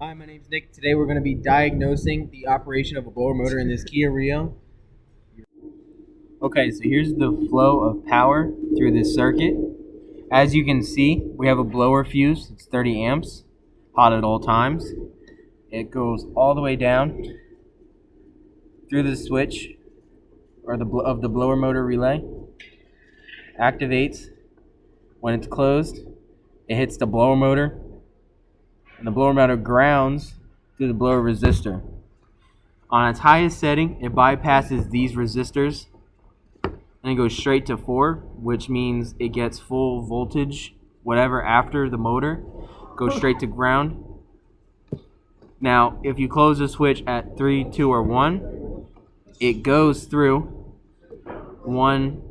Hi, my name's Nick. Today we're going to be diagnosing the operation of a blower motor in this Kia Rio. Okay, so here's the flow of power through this circuit. As you can see, we have a blower fuse. It's 30 amps, hot at all times. It goes all the way down through the switch of the blower motor relay. Activates. When it's closed, it hits the blower motor, and the blower motor grounds through the blower resistor. On its highest setting, it bypasses these resistors and it goes straight to 4, which means it gets full voltage, whatever after the motor, goes straight to ground. Now, if you close the switch at 3, 2, or 1, it goes through 1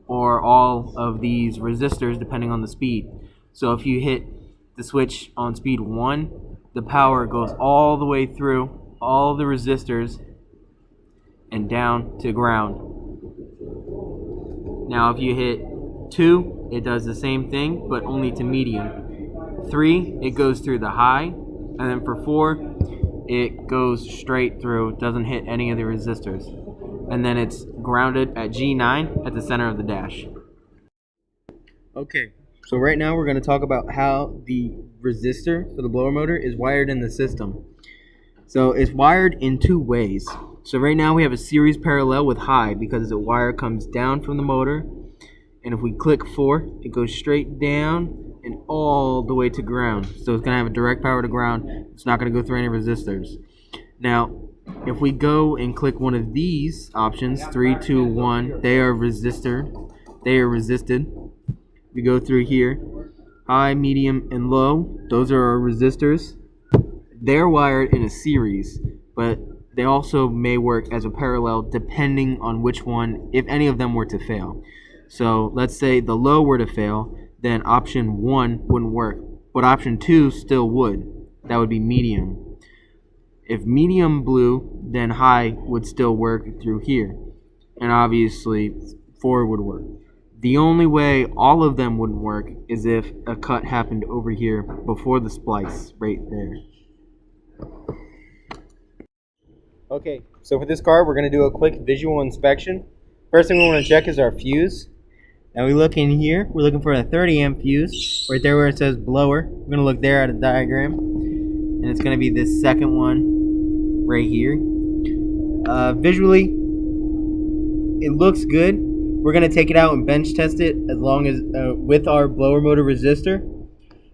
or all of these resistors depending on the speed. So if you hit the switch on speed 1, the power goes all the way through all the resistors and down to ground. Now if you hit 2, it does the same thing but only to medium. 3, it goes through the high, and then for 4, it goes straight through, doesn't hit any of the resistors. And then it's grounded at G9 at the center of the dash. Okay, so right now we're going to talk about how the resistor for the blower motor is wired in the system. So it's wired in 2 ways. So right now we have a series parallel with high because the wire comes down from the motor, and if we click 4, it goes straight down and all the way to ground. So it's going to have a direct power to ground. It's not going to go through any resistors. Now, if we go and click one of these options, 3, 2, 1, they are resisted. We go through here, high, medium, and low. Those are our resistors. They're wired in a series, but they also may work as a parallel depending on which one, if any of them were to fail. So let's say the low were to fail, then option 1 wouldn't work, but option 2 still would. That would be medium. If medium blew, then high would still work through here. And obviously 4 would work. The only way all of them wouldn't work is if a cut happened over here before the splice, right there. Okay, so for this car, we're going to do a quick visual inspection. First thing we want to check is our fuse. Now we look in here, we're looking for a 30 amp fuse, right there where it says blower. We're going to look there at a diagram, and it's going to be this second one right here. Visually, it looks good. We're going to take it out and bench test it as long as with our blower motor resistor,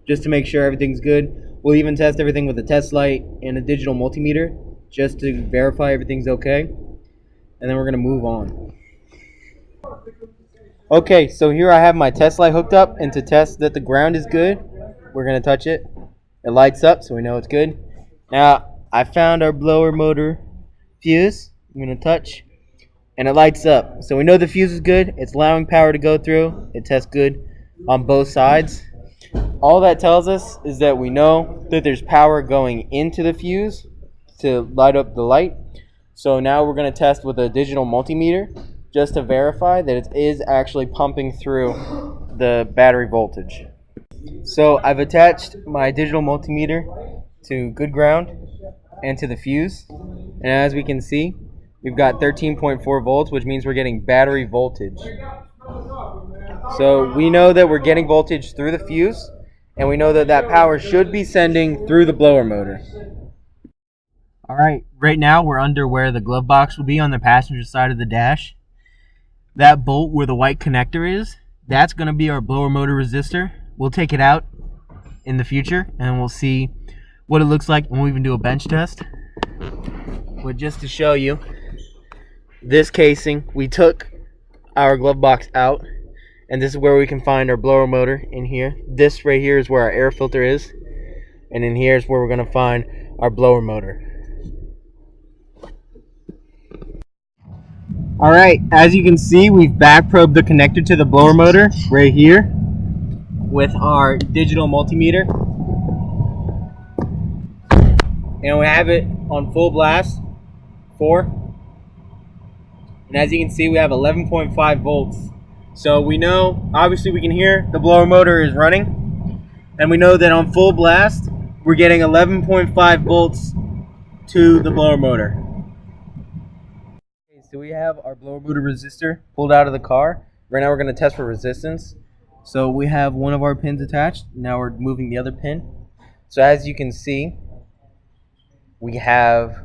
just to make sure everything's good. We'll even test everything with a test light and a digital multimeter, just to verify everything's okay, and then we're going to move on. Okay, so here I have my test light hooked up, and to test that the ground is good, we're going to touch it. It lights up, so we know it's good. Now, I found our blower motor fuse. I'm going to touch, and it lights up. So we know the fuse is good. It's allowing power to go through. It tests good on both sides. All that tells us is that we know that there's power going into the fuse to light up the light. So now we're going to test with a digital multimeter just to verify that it is actually pumping through the battery voltage. So I've attached my digital multimeter to good ground and to the fuse, and as we can see, we've got 13.4 volts, which means we're getting battery voltage. So we know that we're getting voltage through the fuse, and we know that that power should be sending through the blower motor. Alright, right now we're under where the glove box will be on the passenger side of the dash. That bolt where the white connector is, that's going to be our blower motor resistor. We'll take it out in the future and we'll see what it looks like, and we'll even do a bench test. But just to show you, this casing, we took our glove box out, and this is where we can find our blower motor in here. This right here is where our air filter is, and in here is where we're going to find our blower motor. Alright, as you can see, we've back probed the connector to the blower motor right here with our digital multimeter. And we have it on full blast, 4. And as you can see, we have 11.5 volts. So we know, obviously we can hear the blower motor is running. And we know that on full blast, we're getting 11.5 volts to the blower motor. Okay, so we have our blower motor resistor pulled out of the car. Right now we're going to test for resistance. So we have one of our pins attached. Now we're moving the other pin. So as you can see, we have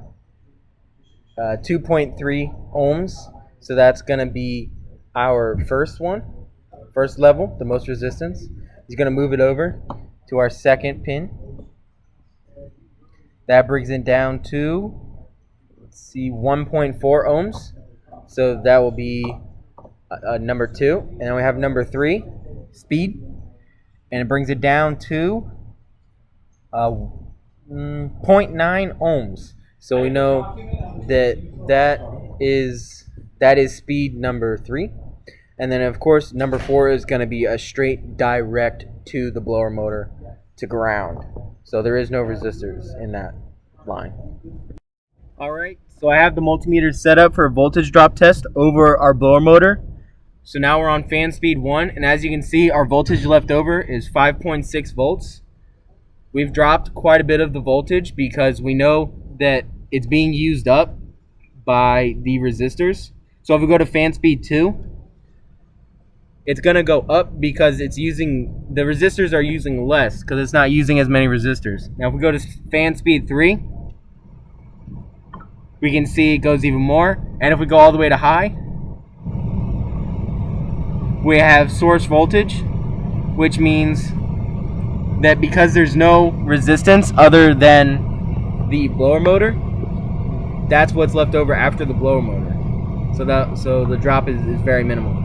2.3 ohms. So that's going to be our first level, the most resistance. He's going to move it over to our second pin. That brings it down to, let's see, 1.4 ohms. So that will be number 2. And then we have number 3, speed. And it brings it down to 0.9 ohms. So we know that is speed number 3. And then of course number 4 is going to be a straight direct to the blower motor to ground. So there is no resistors in that line. Alright, so I have the multimeter set up for a voltage drop test over our blower motor. So now we're on fan speed 1, and as you can see, our voltage left over is 5.6 volts. We've dropped quite a bit of the voltage because we know that it's being used up by the resistors. So if we go to fan speed 2, it's going to go up because the resistors are using less because it's not using as many resistors. Now if we go to fan speed 3, we can see it goes even more. And if we go all the way to high, we have source voltage, which means that because there's no resistance other than the blower motor, that's what's left over after the blower motor. So the drop is very minimal.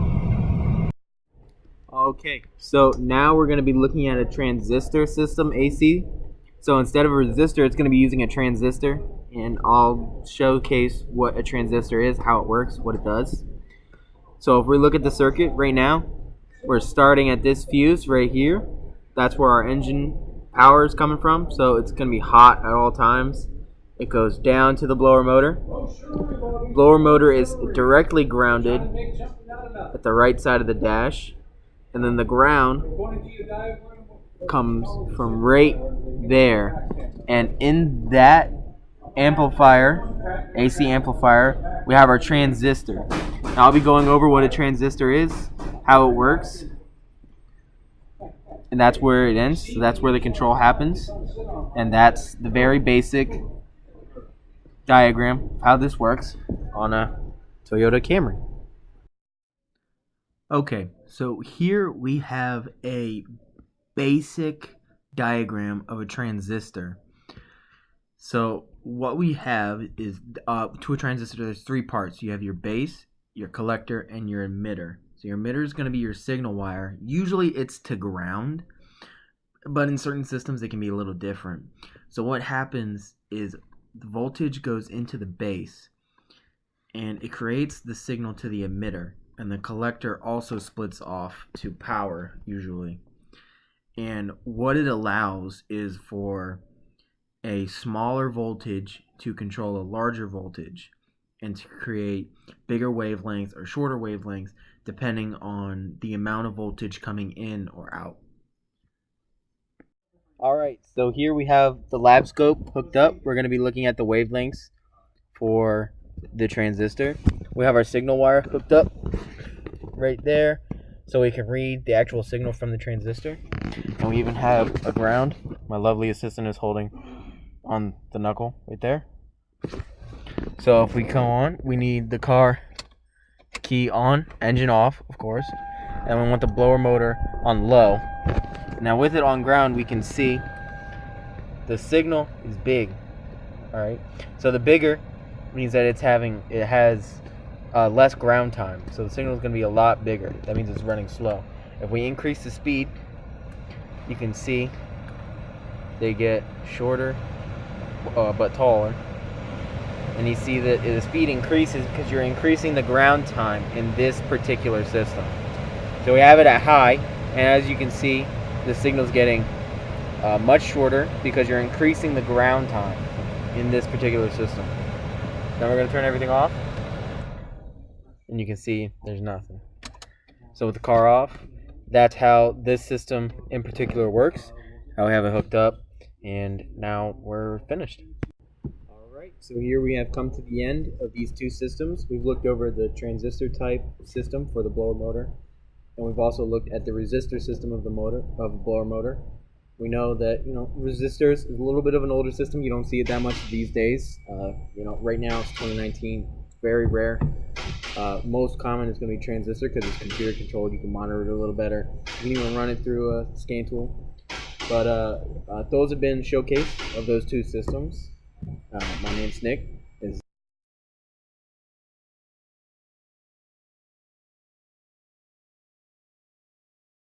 Okay, so now we're going to be looking at a transistor system AC. So instead of a resistor, it's going to be using a transistor, and I'll showcase what a transistor is, how it works, what it does. So if we look at the circuit right now, we're starting at this fuse right here. That's where our engine power is coming from. So it's going to be hot at all times. It goes down to the blower motor. Blower motor is directly grounded at the right side of the dash. And then the ground comes from right there. And in that amplifier, AC amplifier, we have our transistor. Now I'll be going over what a transistor is, how it works, and that's where it ends. So that's where the control happens, and that's the very basic diagram of how this works on a Toyota Camry. Okay, so here we have a basic diagram of a transistor. So what we have is, to a transistor, there's 3 parts. You have your base, your collector, and your emitter. So your emitter is going to be your signal wire. Usually it's to ground, but in certain systems it can be a little different. So what happens is the voltage goes into the base, and it creates the signal to the emitter, and the collector also splits off to power usually. And what it allows is for a smaller voltage to control a larger voltage, and to create bigger wavelengths or shorter wavelengths depending on the amount of voltage coming in or out. Alright, so here we have the lab scope hooked up. We're going to be looking at the wavelengths for the transistor. We have our signal wire hooked up right there so we can read the actual signal from the transistor. And we even have a ground. My lovely assistant is holding on the knuckle right there. So if we come on, we need the car key on, engine off, of course, and we want the blower motor on low. Now with it on ground, we can see the signal is big. Alright, so the bigger means that it has less ground time, so the signal is going to be a lot bigger. That means it's running slow. If we increase the speed, you can see they get shorter but taller. And you see that the speed increases because you're increasing the ground time in this particular system. So we have it at high, and as you can see, the signal is getting much shorter because you're increasing the ground time in this particular system. Now we're going to turn everything off, and you can see there's nothing. So with the car off, that's how this system in particular works, how we have it hooked up. And now we're finished. Alright, so here we have come to the end of these two systems. We've looked over the transistor type system for the blower motor, and we've also looked at the resistor system of the blower motor. We know that resistors is a little bit of an older system. You don't see it that much these days. Right now it's 2019, very rare. Most common is going to be transistor because it's computer controlled. You can monitor it a little better. You can even run it through a scan tool. But those have been showcase of those two systems. My name's Nick.